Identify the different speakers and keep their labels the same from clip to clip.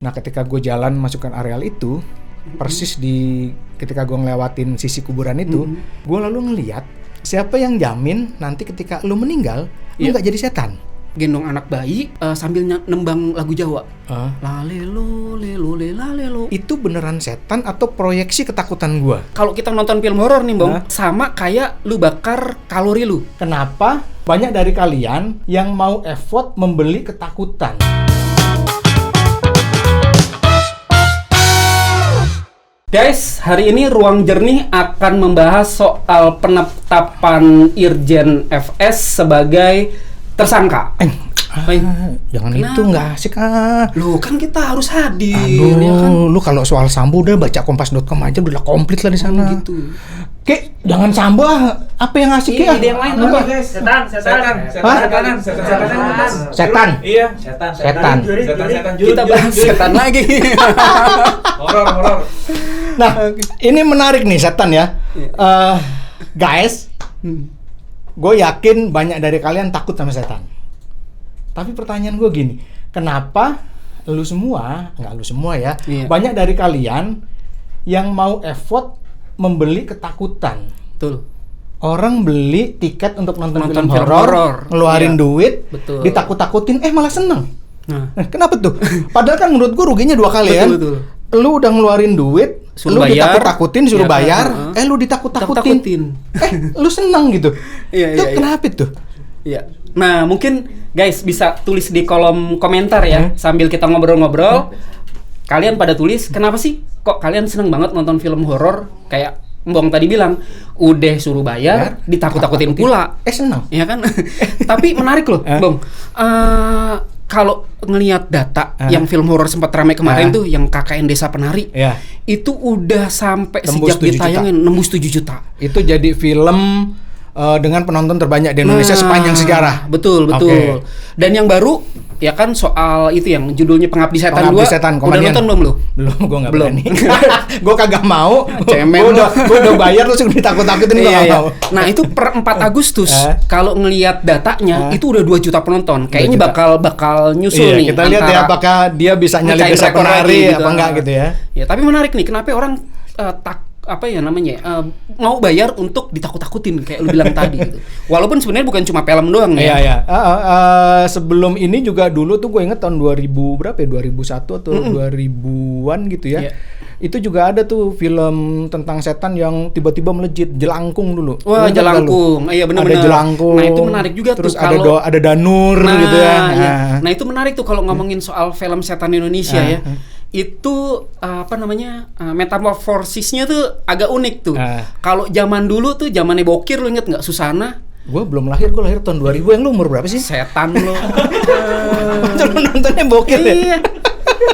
Speaker 1: Nah, ketika gue jalan masukkan areal itu, persis ketika gue ngelewatin sisi kuburan itu, gue lalu ngeliat siapa yang jamin nanti ketika lu meninggal, lu nggak jadi setan.
Speaker 2: Gendong anak bayi sambil nembang lagu Jawa. Lalelo, lelo, lalelo.
Speaker 1: Itu beneran setan atau proyeksi ketakutan gue?
Speaker 2: Kalau kita nonton film horor nih, Bang, sama kayak lu bakar kalori lu.
Speaker 1: Kenapa banyak dari kalian yang mau effort membeli ketakutan?
Speaker 2: Guys, hari ini Ruang Jernih akan membahas soal penetapan Irjen FS sebagai tersangka.
Speaker 1: Jangan
Speaker 2: Kenapa?
Speaker 1: itu, nggak asik
Speaker 2: Loh, kan kita harus hadir.
Speaker 1: Aduh,
Speaker 2: ya kan?
Speaker 1: lu kalau soal Sambo udah baca kompas.com aja udah komplit lah di sana.
Speaker 2: Gitu.
Speaker 1: Ki, jangan Sambo, apa yang asik ya?
Speaker 2: Ide yang lain apa?
Speaker 3: Setan.
Speaker 1: Setan.
Speaker 3: Iya,
Speaker 1: Setan.
Speaker 3: Setan.
Speaker 2: Kita bahas setan lagi.
Speaker 3: Horor.
Speaker 1: Nah, ini menarik nih setan ya. Guys, gue yakin banyak dari kalian takut sama setan. Tapi pertanyaan gue gini, kenapa lu semua, nggak lu semua ya, banyak dari kalian yang mau effort membeli ketakutan?
Speaker 2: Betul.
Speaker 1: Orang beli tiket untuk nonton film
Speaker 2: film
Speaker 1: horor,
Speaker 2: horor.
Speaker 1: ngeluarin
Speaker 2: Iya.
Speaker 1: duit,
Speaker 2: Betul.
Speaker 1: ditakut-takutin, malah seneng.
Speaker 2: Nah,
Speaker 1: Kenapa tuh? Padahal kan menurut gue ruginya dua kali kan.
Speaker 2: Betul.
Speaker 1: Lu udah ngeluarin duit,
Speaker 2: Suruh
Speaker 1: lu
Speaker 2: bayar,
Speaker 1: ditakut-takutin, suruh
Speaker 2: ya kan,
Speaker 1: bayar,
Speaker 2: heeh.
Speaker 1: lu ditakut-takutin.
Speaker 2: Takut-takutin.
Speaker 1: Lu seneng gitu.
Speaker 2: Iya,
Speaker 1: Itu
Speaker 2: iya.
Speaker 1: kenapa tuh?
Speaker 2: Iya. Nah, mungkin guys bisa tulis di kolom komentar ya, sambil kita ngobrol-ngobrol. Kalian pada tulis, kenapa sih kok kalian seneng banget nonton film horor? Kayak Mbong tadi bilang, udah suruh bayar, ditakut-takutin pula.
Speaker 1: Seneng.
Speaker 2: Iya kan? Tapi menarik loh, Bang. Kalau ngelihat data yang film horor sempat ramai kemarin tuh, yang KKN Desa Penari,
Speaker 1: Ya.
Speaker 2: itu udah sampai
Speaker 1: Tembus
Speaker 2: sejak
Speaker 1: 7
Speaker 2: ditayangin nembus 7 juta.
Speaker 1: Itu jadi film dengan penonton terbanyak di Indonesia sepanjang sejarah.
Speaker 2: Betul.
Speaker 1: Oke.
Speaker 2: Dan yang baru ya kan soal itu yang judulnya Pengabdi Setan 2.
Speaker 1: Pengabdi Setan,
Speaker 2: Udah
Speaker 1: komedian.
Speaker 2: nonton belum lu?
Speaker 1: Belum, gue nggak
Speaker 2: Belum.
Speaker 1: berani. Gue kagak mau.
Speaker 2: Cemen
Speaker 1: Gue
Speaker 2: lu.
Speaker 1: udah bayar terus ditakut-takutin gue nggak mau.
Speaker 2: Nah, itu per 4 Agustus kalau ngelihat datanya itu udah 2 juta penonton.
Speaker 1: 2
Speaker 2: Kayaknya
Speaker 1: juta.
Speaker 2: bakal nyusul nih.
Speaker 1: Kita lihat ya
Speaker 2: antara
Speaker 1: apakah dia bisa nyalip
Speaker 2: ngecain
Speaker 1: Desa
Speaker 2: rekor
Speaker 1: Penari
Speaker 2: lagi gitu.
Speaker 1: apa enggak gitu ya.
Speaker 2: Ya, tapi menarik nih, kenapa orang mau bayar untuk ditakut-takutin kayak lu bilang tadi gitu. Walaupun sebenarnya bukan cuma film doang ya.
Speaker 1: Iya. Sebelum ini juga dulu tuh gue inget tahun 2000 berapa ya? 2001 atau 2000-an gitu ya.
Speaker 2: Iya.
Speaker 1: Itu juga ada tuh film tentang setan yang tiba-tiba melejit, Jelangkung dulu.
Speaker 2: Wah,
Speaker 1: Ingat nggak lu?
Speaker 2: Jelangkung. Iya, benar-benar.
Speaker 1: Ada Jelangkung.
Speaker 2: Nah, itu menarik juga
Speaker 1: terus
Speaker 2: tuh kalau
Speaker 1: ada Danur gitu ya.
Speaker 2: iya. Nah, itu menarik tuh kalau ngomongin soal film setan Indonesia ya. Itu metamorfosisnya tuh agak unik tuh. Kalau zaman dulu tuh zamannya Bokir, lu inget nggak Susana?
Speaker 1: Gue belum lahir, gue lahir tahun 2000. Yang lu umur berapa sih?
Speaker 2: Setan lo.
Speaker 1: Lu nontonnya Bokir ya?
Speaker 2: Iya.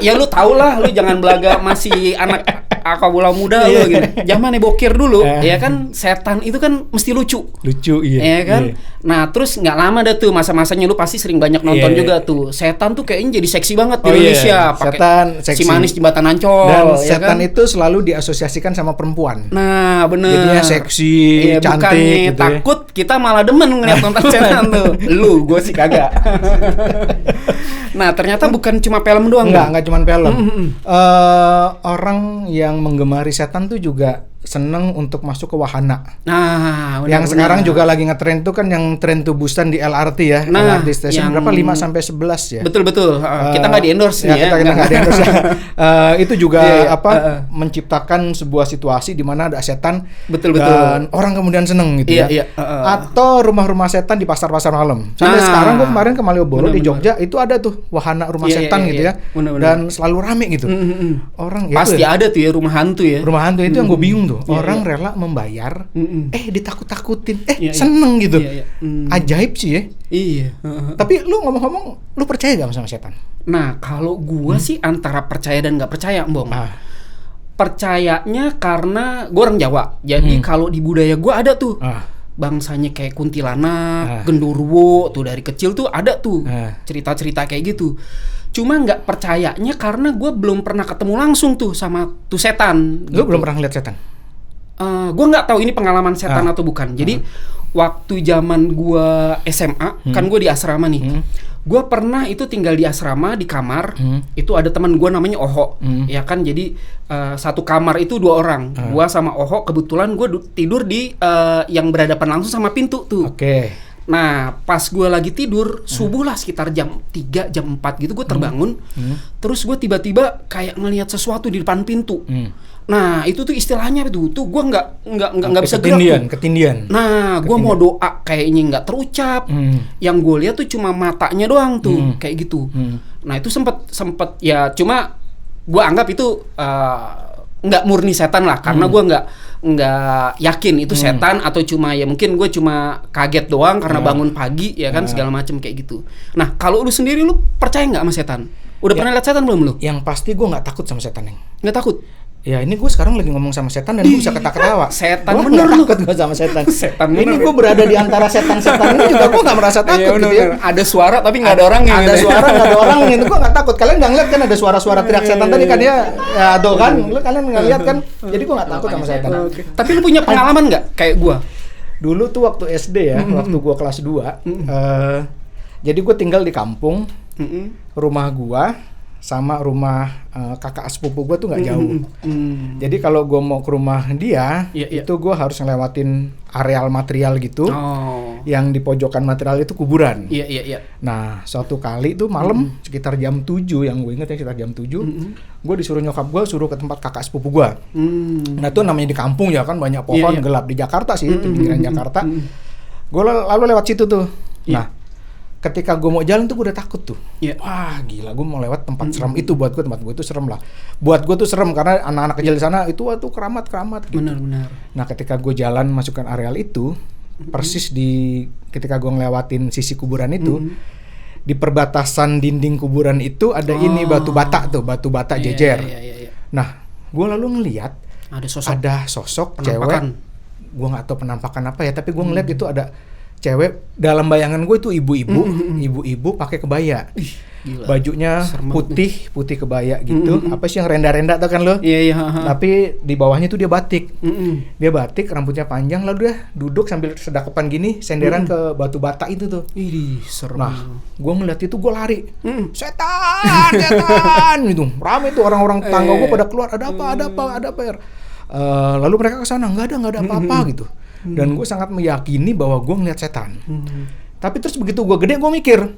Speaker 2: Ya lu tau lah, lu jangan belaga masih anak akabula muda lu gitu. Zamannya Bokir dulu, ya kan setan itu kan mesti lucu.
Speaker 1: Lucu, iya.
Speaker 2: Ya kan?
Speaker 1: Iya.
Speaker 2: Nah, terus nggak lama dah tuh masa-masanya lu pasti sering banyak nonton juga tuh. Setan tuh kayaknya jadi seksi banget di Indonesia. Pakai
Speaker 1: Setan seksi.
Speaker 2: Si Manis Jembatan Ancol.
Speaker 1: Dan
Speaker 2: ya
Speaker 1: setan
Speaker 2: kan?
Speaker 1: itu selalu diasosiasikan sama perempuan.
Speaker 2: Nah, bener.
Speaker 1: Jadinya seksi,
Speaker 2: Iya,
Speaker 1: cantik
Speaker 2: bukannya
Speaker 1: gitu ya.
Speaker 2: takut, kita malah demen ngeliat nonton setan tuh. Lu, gue sih kagak. Nah, ternyata bukan cuma film doang.
Speaker 1: Enggak cuma film. Orang yang menggemari setan tuh juga seneng untuk masuk ke wahana.
Speaker 2: Nah,
Speaker 1: Yang sekarang juga lagi ngetren tuh kan yang tren tubusan di LRT ya.
Speaker 2: Nah,
Speaker 1: LRT station
Speaker 2: yang-
Speaker 1: berapa? 5 sampai 11 ya.
Speaker 2: Betul. Kita nggak di-endorse nih ya.
Speaker 1: Kita nggak di-endorse ya. Itu juga
Speaker 2: Iya.
Speaker 1: menciptakan sebuah situasi di mana ada setan
Speaker 2: Betul.
Speaker 1: dan orang kemudian seneng gitu
Speaker 2: Iya.
Speaker 1: ya. Atau rumah-rumah setan di pasar-pasar malam. Sampai sekarang gue kemarin ke Malioboro di Jogja itu ada tuh wahana rumah setan gitu ya.
Speaker 2: Bener.
Speaker 1: Dan selalu rame gitu. Orang ya
Speaker 2: Pasti
Speaker 1: itu ya,
Speaker 2: ada tuh ya rumah hantu ya.
Speaker 1: rumah hantu itu yang gue bingung tuh. Orang
Speaker 2: iya.
Speaker 1: rela membayar, ditakut-takutin,
Speaker 2: Iya.
Speaker 1: seneng gitu.
Speaker 2: Iya.
Speaker 1: Ajaib sih ya.
Speaker 2: Iya.
Speaker 1: Tapi lu ngomong-ngomong, lu percaya gak sama setan?
Speaker 2: Nah, kalau gua sih antara percaya dan nggak percaya, Bong. Percayanya karena gua orang Jawa. Jadi kalau di budaya gua ada tuh. Bangsanya kayak kuntilanak, genderuwo tuh dari kecil tuh ada tuh cerita-cerita kayak gitu. Cuma nggak percayanya karena gue belum pernah ketemu langsung tuh sama tuh setan.
Speaker 1: Lu
Speaker 2: gitu.
Speaker 1: belum pernah ngeliat setan?
Speaker 2: Gue nggak tahu ini pengalaman setan atau bukan. Jadi waktu zaman gue SMA, kan gue di asrama nih. Gue pernah itu tinggal di asrama di kamar. Itu ada teman gue namanya Oho, ya kan. Jadi satu kamar itu 2 orang. Gue sama Oho kebetulan gue tidur di yang berhadapan langsung sama pintu tuh.
Speaker 1: Oke.
Speaker 2: Nah, pas gue lagi tidur, subuh lah sekitar jam 3, jam 4 gitu, gue terbangun. Terus gue tiba-tiba kayak ngelihat sesuatu di depan pintu. Nah, itu tuh istilahnya tuh gue nggak bisa gerak tuh.
Speaker 1: Ketindian.
Speaker 2: Nah, gue mau doa kayaknya nggak terucap. Yang gue lihat tuh cuma matanya doang tuh, kayak gitu. Nah, itu sempet ya, cuma gue anggap itu nggak murni setan lah, karena gue nggak yakin itu setan atau cuma ya mungkin gue cuma kaget doang karena bangun pagi ya kan, segala macem kayak gitu. Nah, kalau lu sendiri, lu percaya nggak sama setan? Udah pernah lihat setan belum lu?
Speaker 1: Yang pasti gue nggak takut sama setan, Neng.
Speaker 2: Nggak takut?
Speaker 1: Ya ini gue sekarang lagi ngomong sama setan dan gue bisa ketawa-ketawa.
Speaker 2: Setan
Speaker 1: Gua
Speaker 2: bener
Speaker 1: nggak
Speaker 2: lu.
Speaker 1: takut gue sama setan.
Speaker 2: Setan
Speaker 1: ini
Speaker 2: bener.
Speaker 1: gue berada di antara setan-setan ini juga gue nggak merasa takut gitu ya.
Speaker 2: Ada suara tapi nggak ada orangnya.
Speaker 1: Ada suara nggak ada orang gitu, gue nggak takut. Kalian nggak ngeliat kan ada suara-suara teriak setan tadi kan ya tuh kan, kalian nggak lihat kan. Jadi gue nggak takut sama setan.
Speaker 2: Tapi lu punya pengalaman nggak kayak gue?
Speaker 1: Dulu tuh waktu SD ya, waktu gue kelas 2, jadi gue tinggal di kampung, rumah gue sama rumah kakak sepupu gue tuh nggak jauh. Jadi kalau gue mau ke rumah dia, itu gue harus ngelewatin areal material gitu. Yang di pojokan material itu kuburan.
Speaker 2: Iya.
Speaker 1: Nah, suatu kali tuh malam sekitar jam 7, yang gue inget ya sekitar jam 7, gue disuruh nyokap gue suruh ke tempat kakak sepupu gue. Nah, itu namanya di kampung ya kan, banyak pohon, gelap. Di Jakarta sih, di pinggiran Jakarta. Gue lalu lewat situ tuh. Nah, ketika gue mau jalan tuh gue udah takut tuh. Wah gila, gue mau lewat tempat serem itu. Buat gue tempat gue itu serem lah. Buat gue tuh serem karena anak-anak kecil di sana itu waktu keramat gitu.
Speaker 2: Benar.
Speaker 1: Nah, ketika gue jalan masukkan areal itu, persis ketika gue ngelewatin sisi kuburan itu, di perbatasan dinding kuburan itu ada ini batu bata jejer. Nah, gue lalu ngelihat ada sosok cewek. Gue nggak tahu penampakan apa ya, tapi gue ngeliat itu ada cewek, dalam bayangan gue itu ibu-ibu pakai kebaya.
Speaker 2: Gila.
Speaker 1: Bajunya putih kebaya gitu. Apa sih yang renda-renda tuh kan lo?
Speaker 2: Iya.
Speaker 1: Tapi di bawahnya tuh dia batik. Dia batik, rambutnya panjang, lalu dia duduk sambil sedakepan gini, senderan ke batu bata itu tuh.
Speaker 2: Ih, serem.
Speaker 1: Nah, gue ngeliat itu gue lari. Setan gitu. Rame tuh orang-orang tangga gue pada keluar, ada apa ya. Lalu mereka kesana, nggak ada apa-apa gitu. Dan gue sangat meyakini bahwa gue ngeliat setan. Tapi terus begitu gue gede gue mikir,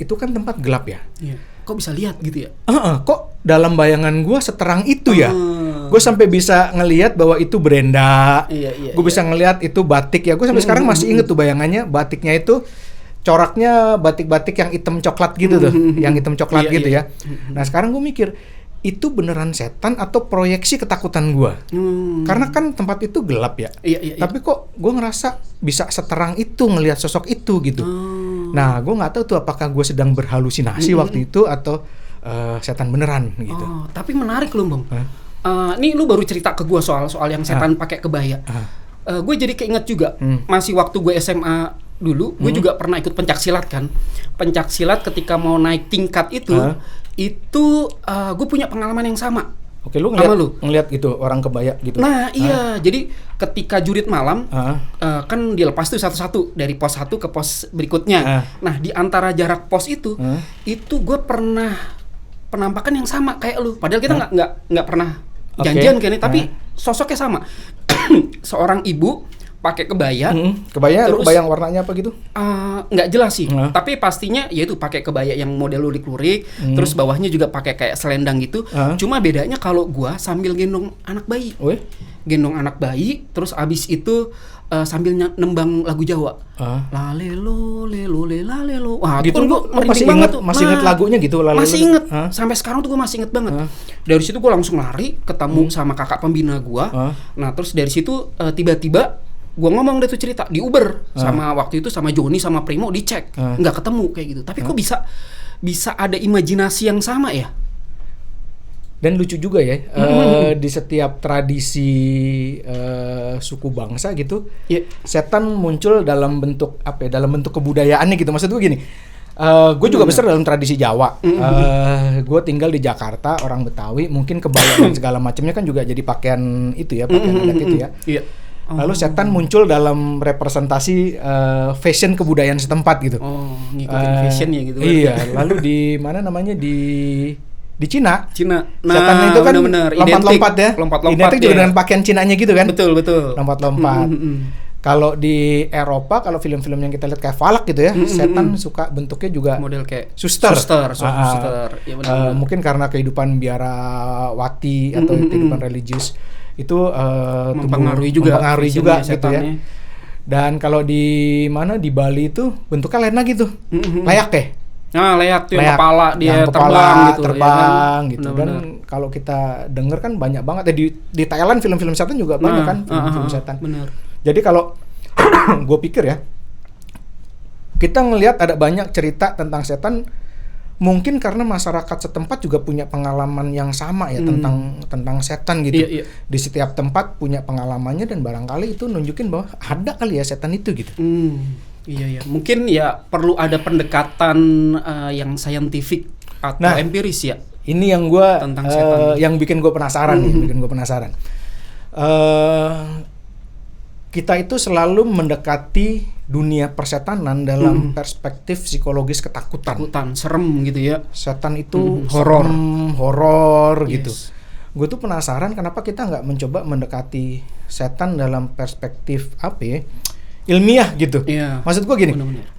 Speaker 1: itu kan tempat gelap ya.
Speaker 2: Kok bisa lihat gitu ya?
Speaker 1: Kok dalam bayangan gue seterang itu ya? Gue sampai bisa ngelihat bahwa itu berenda. Gue bisa ngelihat itu batik ya. Gue sampai sekarang masih inget tuh bayangannya, batiknya itu coraknya batik-batik yang hitam coklat gitu tuh, yang hitam coklat gitu ya. Nah sekarang gue mikir, itu beneran setan atau proyeksi ketakutan gue? Karena kan tempat itu gelap ya. Tapi kok gue ngerasa bisa seterang itu ngelihat sosok itu gitu. Nah, gue nggak tahu tuh apakah gue sedang berhalusinasi waktu itu atau setan beneran gitu.
Speaker 2: Tapi menarik loh, Bang. Nih lu baru cerita ke gue soal yang setan pakai kebaya. Gue jadi keinget juga, masih waktu gue SMA dulu, gue juga pernah ikut pencaksilat kan. Pencaksilat ketika mau naik tingkat itu gue punya pengalaman yang sama.
Speaker 1: Oke, lu ngeliat gitu orang kebaya gitu.
Speaker 2: Nah, iya. Jadi ketika jurit malam kan dilepas tuh satu-satu dari pos 1 ke pos berikutnya. Nah, di antara jarak pos itu gue pernah penampakan yang sama kayak lu. Padahal kita nggak pernah janjian kayak ini, tapi sosoknya sama. Seorang ibu pakai kebaya.
Speaker 1: Kebaya
Speaker 2: terus,
Speaker 1: bayang warnanya apa gitu?
Speaker 2: Nggak jelas sih. Tapi pastinya yaitu pakai kebaya yang model lurik-lurik. Terus bawahnya juga pakai kayak selendang gitu. Cuma bedanya kalau gua sambil gendong anak bayi. Gendong anak bayi, terus abis itu sambil nembang lagu Jawa. Lalelo, lelo, lalelo. Wah,
Speaker 1: gitu
Speaker 2: gua
Speaker 1: masih inget lagunya gitu, lalelo.
Speaker 2: Masih inget. Sampai sekarang tuh gua masih inget banget. Dari situ gua langsung lari ketemu sama kakak pembina gua. Nah, terus dari situ tiba-tiba gue ngomong deh tuh cerita di Uber sama waktu itu sama Joni sama Primo, dicek nggak ketemu kayak gitu. Tapi kok bisa ada imajinasi yang sama ya?
Speaker 1: Dan lucu juga ya, di setiap tradisi suku bangsa gitu, setan muncul dalam bentuk apa ya? Dalam bentuk kebudayaannya gitu. Maksud gue gini, Gue juga besar dalam tradisi Jawa. Gue tinggal di Jakarta, orang Betawi, mungkin kebaya dan segala macamnya kan juga jadi pakaian itu ya, pakaian adat itu ya.
Speaker 2: Iya.
Speaker 1: Lalu setan muncul dalam representasi fashion kebudayaan setempat gitu.
Speaker 2: Oh, ngikutin fashion ya gitu.
Speaker 1: Iya, lalu di mana namanya di Cina.
Speaker 2: Cina.
Speaker 1: Setan itu kan
Speaker 2: bener-bener
Speaker 1: lompat-lompat ya.
Speaker 2: Lompat-lompat
Speaker 1: identik juga dengan pakaian Cinanya gitu kan.
Speaker 2: Betul.
Speaker 1: Lompat-lompat. Kalau di Eropa, kalau film-film yang kita lihat kayak Falak gitu ya, setan suka bentuknya juga
Speaker 2: Model kayak
Speaker 1: suster.
Speaker 2: suster. Ya, benar.
Speaker 1: Mungkin karena kehidupan biarawati atau kehidupan religius itu
Speaker 2: mempengaruhi juga
Speaker 1: gitu ya.
Speaker 2: setannya.
Speaker 1: Dan kalau di mana di Bali itu bentuknya lain lagi tuh. Layak ya.
Speaker 2: Nah, leak tuh yang kepala dia
Speaker 1: yang
Speaker 2: terbang gitu.
Speaker 1: Terbang gitu.
Speaker 2: Benar-benar.
Speaker 1: Dan kalau kita denger kan banyak banget di Thailand film-film setan juga banyak kan film-film setan.
Speaker 2: Benar.
Speaker 1: Jadi kalau gue pikir ya, kita ngelihat ada banyak cerita tentang setan, mungkin karena masyarakat setempat juga punya pengalaman yang sama ya tentang setan gitu.
Speaker 2: Iya.
Speaker 1: Di setiap tempat punya pengalamannya dan barangkali itu nunjukin bahwa ada kali ya setan itu gitu.
Speaker 2: Iya. Mungkin ya perlu ada pendekatan yang saintifik atau empiris ya.
Speaker 1: Ini yang gue
Speaker 2: Tentang setan.
Speaker 1: yang bikin gue penasaran kita itu selalu mendekati dunia persetanan dalam perspektif psikologis ketakutan.
Speaker 2: Serem gitu ya.
Speaker 1: Setan itu
Speaker 2: Horor.
Speaker 1: horor
Speaker 2: Yes.
Speaker 1: gitu. Gue tuh penasaran kenapa kita nggak mencoba mendekati setan dalam perspektif apa ya, ilmiah gitu.
Speaker 2: Iya.
Speaker 1: Maksud gue gini,
Speaker 2: Benar-benar.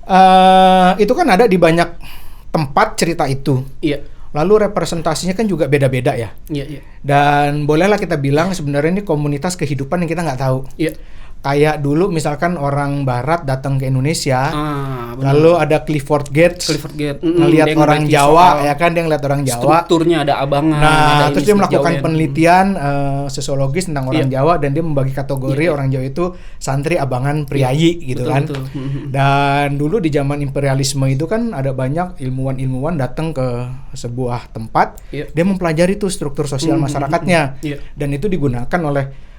Speaker 1: itu kan ada di banyak tempat cerita itu.
Speaker 2: Iya.
Speaker 1: Lalu representasinya kan juga beda-beda ya.
Speaker 2: Iya.
Speaker 1: Dan bolehlah kita bilang sebenarnya ini komunitas kehidupan yang kita nggak tahu.
Speaker 2: Iya.
Speaker 1: Kayak dulu misalkan orang Barat datang ke Indonesia,
Speaker 2: Benar.
Speaker 1: lalu ada Clifford Gates, ngelihat
Speaker 2: dia
Speaker 1: orang
Speaker 2: ngerti
Speaker 1: Jawa,
Speaker 2: soal
Speaker 1: ya kan dia ngeliat orang Jawa.
Speaker 2: strukturnya ada abangan.
Speaker 1: Nah, terus dia melakukan
Speaker 2: penelitian
Speaker 1: penelitian sosiologis tentang orang Jawa dan dia membagi kategori
Speaker 2: Iya.
Speaker 1: orang Jawa itu santri, abangan, priayi gitu
Speaker 2: betul,
Speaker 1: kan.
Speaker 2: betul.
Speaker 1: Dan dulu di zaman imperialisme itu kan ada banyak ilmuwan-ilmuwan datang ke sebuah tempat,
Speaker 2: Iya.
Speaker 1: dia mempelajari tuh struktur sosial masyarakatnya.
Speaker 2: Iya.
Speaker 1: Dan itu digunakan oleh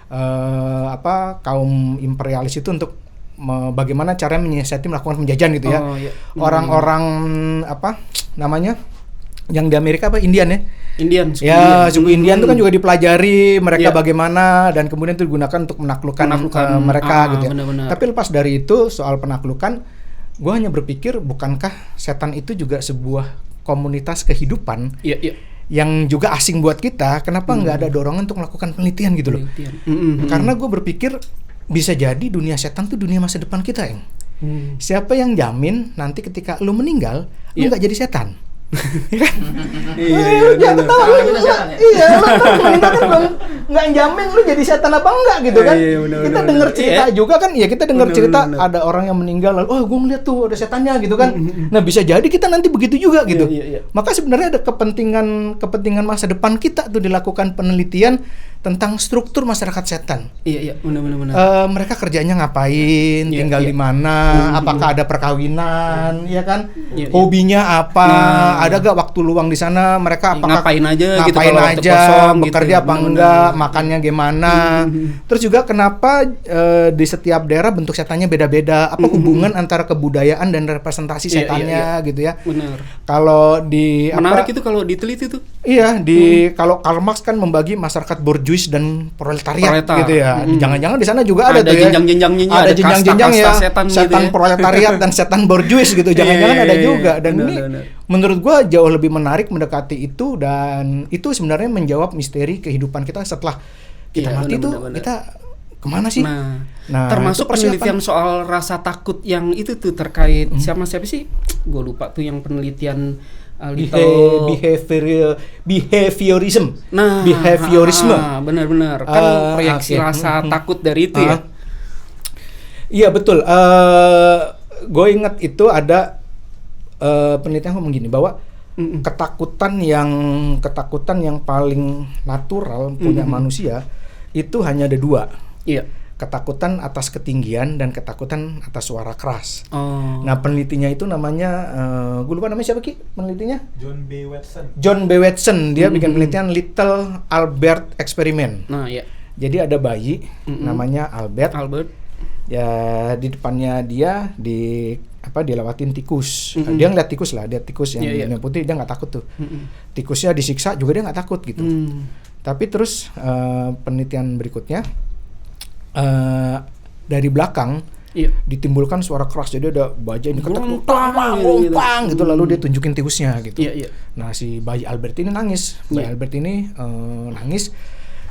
Speaker 1: kaum imperialis itu untuk bagaimana caranya menyiasati melakukan penjajahan gitu ya.
Speaker 2: Oh, iya.
Speaker 1: Orang-orang apa namanya yang di Amerika apa Indian ya?
Speaker 2: Indian.
Speaker 1: Suku Indian itu kan juga dipelajari mereka
Speaker 2: Iya.
Speaker 1: bagaimana dan kemudian itu digunakan untuk menaklukkan mereka gitu ya.
Speaker 2: benar-benar.
Speaker 1: Tapi lepas dari itu soal penaklukan, gue hanya berpikir bukankah setan itu juga sebuah komunitas kehidupan
Speaker 2: Iya.
Speaker 1: yang juga asing buat kita? Kenapa nggak ada dorongan untuk melakukan penelitian gitu loh? Karena gue berpikir bisa jadi dunia setan tuh dunia masa depan kita yang siapa yang jamin nanti ketika lu meninggal lu nggak jadi setan? Iya, jangan tahu lu meninggal kan belum nggak jamin lu jadi setan apa enggak gitu kan? Kita dengar cerita juga kan, ya kita dengar cerita ada orang yang meninggal lalu gue ngeliat tuh ada setannya gitu kan. Nah bisa jadi kita nanti begitu juga gitu. Maka sebenarnya ada kepentingan masa depan kita tuh dilakukan penelitian tentang struktur masyarakat setan.
Speaker 2: Iya, benar.
Speaker 1: Mereka kerjanya ngapain, tinggal di mana, apakah ada perkawinan, ya kan? Hobinya apa? Ada gak waktu luang di sana? Mereka apakah
Speaker 2: ngapain aja gitu kalau waktu
Speaker 1: aja,
Speaker 2: kosong
Speaker 1: bekerja
Speaker 2: gitu.
Speaker 1: apa enggak, makannya gimana? Terus juga kenapa di setiap daerah bentuk setannya beda-beda? Apa hubungan antara kebudayaan dan representasi setannya gitu ya?
Speaker 2: Benar.
Speaker 1: Kalau di
Speaker 2: Menarik itu kalau diteliti tuh.
Speaker 1: Iya, kalau Karl Marx kan membagi masyarakat borjuis dan proletariat gitu ya. Jangan-jangan di sana juga ada tuh ya.
Speaker 2: jenjang-jenjangnya,
Speaker 1: ada jenjang-jenjang ya.
Speaker 2: setan gitu
Speaker 1: Setan
Speaker 2: ya.
Speaker 1: proletariat dan setan borjuis gitu. Jangan-jangan ada juga. Dan
Speaker 2: Benar,
Speaker 1: ini
Speaker 2: benar.
Speaker 1: menurut gua jauh lebih menarik mendekati itu, dan itu sebenarnya menjawab misteri kehidupan kita setelah kita mati tuh kita kemana sih?
Speaker 2: Nah, termasuk
Speaker 1: itu persiapan.
Speaker 2: penelitian soal rasa takut yang itu tuh terkait siapa sih? Gue lupa tuh yang penelitian
Speaker 1: behaviorism.
Speaker 2: Nah,
Speaker 1: Behaviorisme.
Speaker 2: benar-benar kan proyeksi rasa takut dari itu ya.
Speaker 1: Iya betul. Gue ingat itu ada penelitian ngomong gini bahwa ketakutan yang paling natural punya manusia itu hanya ada dua.
Speaker 2: Iya.
Speaker 1: Ketakutan atas ketinggian dan ketakutan atas suara keras.
Speaker 2: Oh.
Speaker 1: Nah penelitinya itu namanya, gue lupa namanya siapa Ki penelitinya?
Speaker 3: John B. Watson.
Speaker 1: Dia bikin penelitian Little Albert Experiment.
Speaker 2: Nah, ya.
Speaker 1: Jadi ada bayi namanya Albert.
Speaker 2: Albert.
Speaker 1: Ya di depannya dia dia lewatin tikus. Dia ngeliat tikus lah, dia tikus yang putih, dia nggak takut tuh. Tikusnya disiksa juga dia nggak takut gitu. Tapi terus penelitian berikutnya dari belakang ditimbulkan suara keras, jadi ada baja ini ketek gitu, lalu dia tunjukin tikusnya gitu. Nah si bayi Albert ini nangis, Albert ini nangis.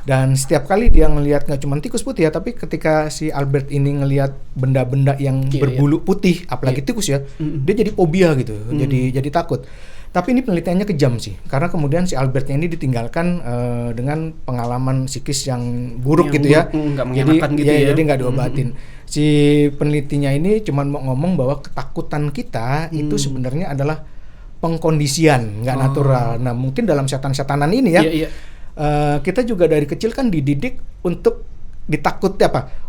Speaker 1: Dan setiap kali dia ngelihat nggak cuma tikus putih ya, tapi ketika si Albert ini ngelihat benda-benda yang berbulu putih, apalagi tikus ya, dia jadi fobia gitu, jadi takut. Tapi ini penelitiannya kejam sih, karena kemudian si Albertnya ini ditinggalkan dengan pengalaman psikis yang buruk gitu ya, jadi nggak diobatin. Si penelitinya ini cuma mau ngomong bahwa ketakutan kita itu sebenarnya adalah pengkondisian, nggak natural. Nah mungkin dalam setan-setanan ini ya. Kita juga dari kecil kan dididik untuk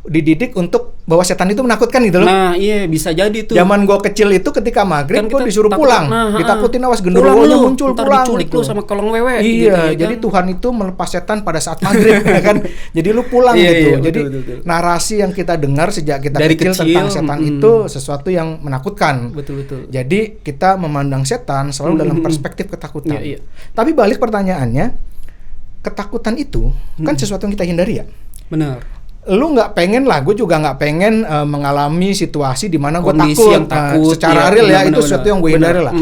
Speaker 1: dididik untuk bahwa setan itu menakutkan gitu loh.
Speaker 2: Nah iya bisa jadi tuh.
Speaker 1: Zaman gua kecil itu ketika maghrib kan gua disuruh pulang, ditakutin awas genderuwonya muncul, pulang
Speaker 2: diculik
Speaker 1: gitu.
Speaker 2: Lu sama kolong wewe.
Speaker 1: Iya gitu, jadi kan? Tuhan itu melepas setan pada saat maghrib ya kan. Jadi lu pulang gitu. Jadi betul. Narasi yang kita dengar sejak kita dari kecil tentang setan itu sesuatu yang menakutkan. Betul. Jadi kita memandang setan selalu dalam perspektif ketakutan. Tapi balik pertanyaannya, ketakutan itu kan sesuatu yang kita hindari ya.
Speaker 2: Benar.
Speaker 1: Lu nggak pengen lah, gue juga nggak pengen mengalami situasi di mana gue takut secara real ya, itu sesuatu yang gue hindari lah.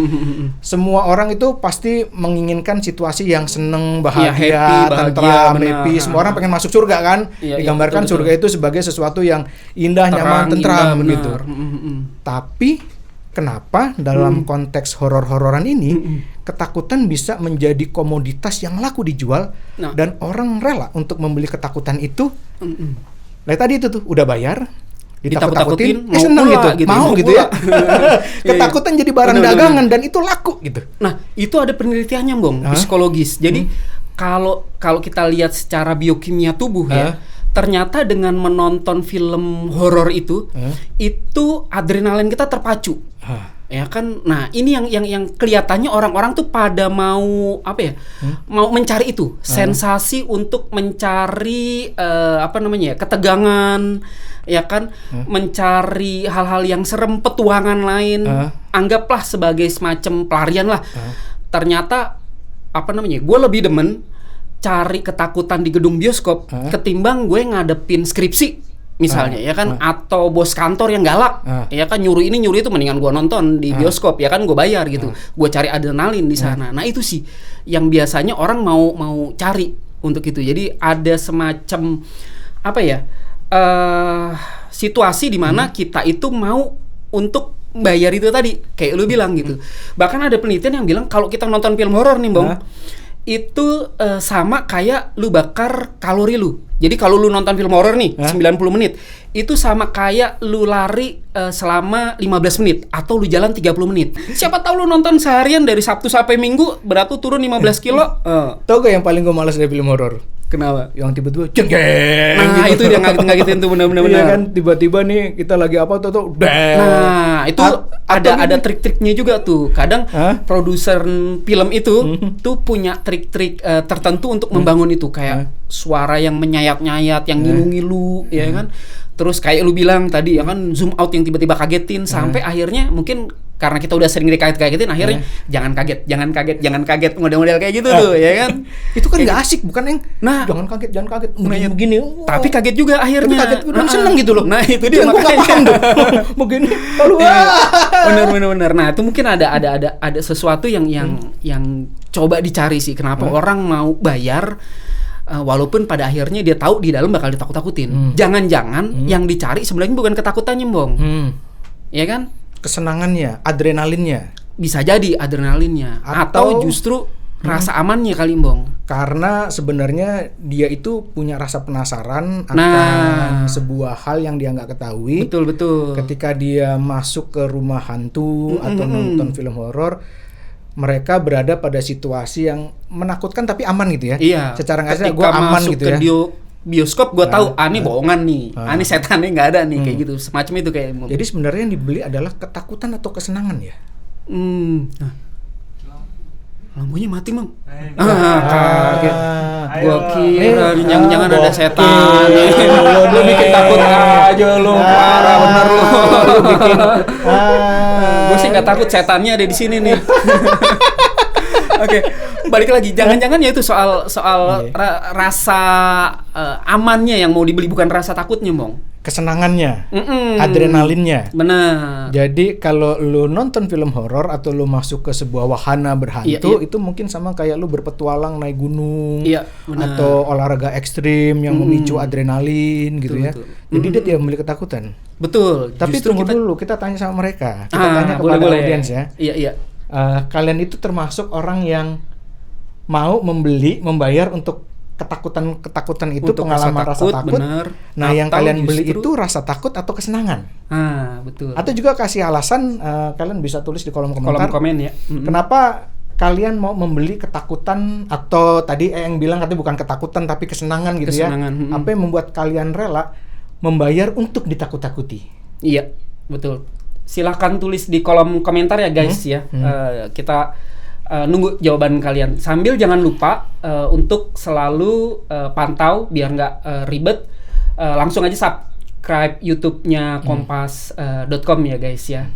Speaker 1: Semua orang itu pasti menginginkan situasi yang seneng, bahagia, tentram, happy. Semua orang pengen masuk surga kan, digambarkan betul. Surga itu sebagai sesuatu yang indah, nyaman, tentram gitu. Tapi kenapa dalam konteks horor-hororan ini ketakutan bisa menjadi komoditas yang laku dijual dan orang rela untuk membeli ketakutan itu? Nah tadi itu tuh udah bayar, ditakut-takutin, seneng gitu, mau gitu ya. Ketakutan jadi barang dagangan dan itu laku gitu.
Speaker 2: Nah itu ada penelitiannya Bang, psikologis. Jadi kalau kita lihat secara biokimia tubuh ya, ternyata dengan menonton film horor itu adrenalin kita terpacu. Ya kan, nah ini yang kelihatannya orang-orang tuh pada mau mau mencari itu sensasi untuk mencari ketegangan, ya kan, mencari hal-hal yang serem, petualangan lain, anggaplah sebagai semacam pelarian lah. Ternyata gue lebih demen cari ketakutan di gedung bioskop ketimbang gue ngadepin skripsi. Misalnya ya kan, atau bos kantor yang galak, ya kan nyuruh itu, mendingan gue nonton di bioskop, ya kan gue bayar gitu, gue cari adrenalin di sana. Nah itu sih yang biasanya orang mau cari untuk itu. Jadi ada semacam situasi di mana kita itu mau untuk bayar itu tadi, kayak lu bilang gitu. Bahkan ada penelitian yang bilang kalau kita nonton film horor nih Bang, itu sama kayak lu bakar kalori lu. Jadi kalau lu nonton film horor nih 90 menit, itu sama kayak lu lari selama 15 menit atau lu jalan 30 menit. Siapa tahu lu nonton seharian dari Sabtu sampai Minggu berat tuh turun 15 kilo.
Speaker 1: Tau gak yang paling gue malas dari film horor?
Speaker 2: Kenapa?
Speaker 1: Yang tiba-tiba jengkeng.
Speaker 2: Nah gitu. Itu dia ngagetin tuh benar-benar.
Speaker 1: Iya kan, tiba-tiba nih kita lagi apa tuh
Speaker 2: nah itu ada trik-triknya juga tuh. Kadang produser film itu tuh punya trik-trik tertentu untuk membangun itu, kayak suara yang menyayat-nyayat, yang ngilu-ngilu, ya kan. Terus kayak lu bilang tadi ya kan, zoom out yang tiba-tiba kagetin sampai akhirnya mungkin karena kita udah sering dikaget-kagetin, akhirnya jangan kaget, model-model kayak gitu tuh, ya kan?
Speaker 1: Itu kan nggak asik, bukan yang jangan kaget, begini.
Speaker 2: Tapi kaget juga akhirnya.
Speaker 1: Tapi kaget, seneng gitu loh.
Speaker 2: Nah itu dia
Speaker 1: makanya. Begini,
Speaker 2: bener. Nah itu mungkin ada sesuatu yang coba dicari sih. Kenapa orang mau bayar? Walaupun pada akhirnya dia tahu di dalam bakal ditakut-takutin. Jangan-jangan yang dicari sebenarnya bukan ketakutannya, Bang. Ya kan?
Speaker 1: Kesenangannya, adrenalinnya.
Speaker 2: Bisa jadi adrenalinnya atau justru rasa amannya kali, Bang.
Speaker 1: Karena sebenarnya dia itu punya rasa penasaran akan sebuah hal yang dia nggak ketahui.
Speaker 2: Betul.
Speaker 1: Ketika dia masuk ke rumah hantu atau nonton film horor, mereka berada pada situasi yang menakutkan tapi aman gitu ya.
Speaker 2: Iya.
Speaker 1: Secara nggak sadar gue aman gitu ya.
Speaker 2: Bioskop gue tahu ini bohongan nih, ini setannya nggak ada nih, kayak gitu, semacam itu kayak.
Speaker 1: Jadi sebenarnya yang dibeli adalah ketakutan atau kesenangan ya?
Speaker 2: lampunya mati, Mang.
Speaker 3: Ah,
Speaker 2: Kaget.
Speaker 3: Ayo.
Speaker 2: Gua kira jangan-jangan ada
Speaker 1: gokil.
Speaker 2: setan. Lu bikin takut aja lu. Parah bener lu.
Speaker 1: bikin
Speaker 2: Gue sih nggak takut, setannya ada di sini nih. Oke, balik lagi. Jangan-jangan ya itu soal rasa amannya yang mau dibeli, bukan rasa takutnya, Mong.
Speaker 1: kesenangannya, adrenalinnya.
Speaker 2: Benar.
Speaker 1: Jadi kalau lu nonton film horor atau lu masuk ke sebuah wahana berhantu,
Speaker 2: Iya.
Speaker 1: itu mungkin sama kayak lu berpetualang naik gunung,
Speaker 2: Iya, benar.
Speaker 1: atau olahraga ekstrim yang memicu adrenalin gitu
Speaker 2: Betul,
Speaker 1: ya.
Speaker 2: betul.
Speaker 1: Jadi dia tidak memiliki ketakutan.
Speaker 2: Betul.
Speaker 1: Tapi
Speaker 2: Justru
Speaker 1: tunggu dulu, kita tanya sama mereka, kita tanya
Speaker 2: boleh,
Speaker 1: kepada
Speaker 2: boleh.
Speaker 1: audiens ya.
Speaker 2: Iya, iya.
Speaker 1: Kalian itu termasuk orang yang mau membayar untuk ketakutan itu,
Speaker 2: Untuk
Speaker 1: pengalaman rasa takut.
Speaker 2: bener.
Speaker 1: Nah, yang
Speaker 2: Atau
Speaker 1: kalian beli
Speaker 2: justru-
Speaker 1: itu rasa takut atau kesenangan?
Speaker 2: Betul.
Speaker 1: Atau juga kasih alasan, kalian bisa tulis di kolom
Speaker 2: kolom
Speaker 1: komentar.
Speaker 2: komen ya.
Speaker 1: Kenapa kalian mau membeli ketakutan, atau tadi yang bilang katanya bukan ketakutan tapi kesenangan gitu
Speaker 2: Kesenangan,
Speaker 1: ya? Apa yang membuat kalian rela membayar untuk ditakut-takuti?
Speaker 2: Iya, betul. Silahkan tulis di kolom komentar ya guys ya. Kita nunggu jawaban kalian. Sambil jangan lupa untuk selalu pantau biar nggak ribet. Langsung aja subscribe YouTube-nya kompas.com ya guys ya.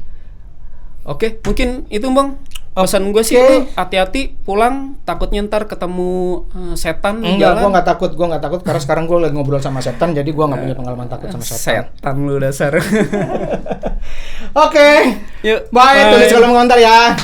Speaker 2: Oke, mungkin itu Bang. Pesan gue sih lu hati-hati pulang, takutnya ntar ketemu setan di
Speaker 1: Enggak,
Speaker 2: jalan.
Speaker 1: gua nggak takut karena sekarang gua lagi ngobrol sama setan, jadi gua nggak punya pengalaman takut sama setan.
Speaker 2: Setan lu dasar.
Speaker 1: Oke,
Speaker 2: Yuk,
Speaker 1: bye. Tulis kolom komentar ya.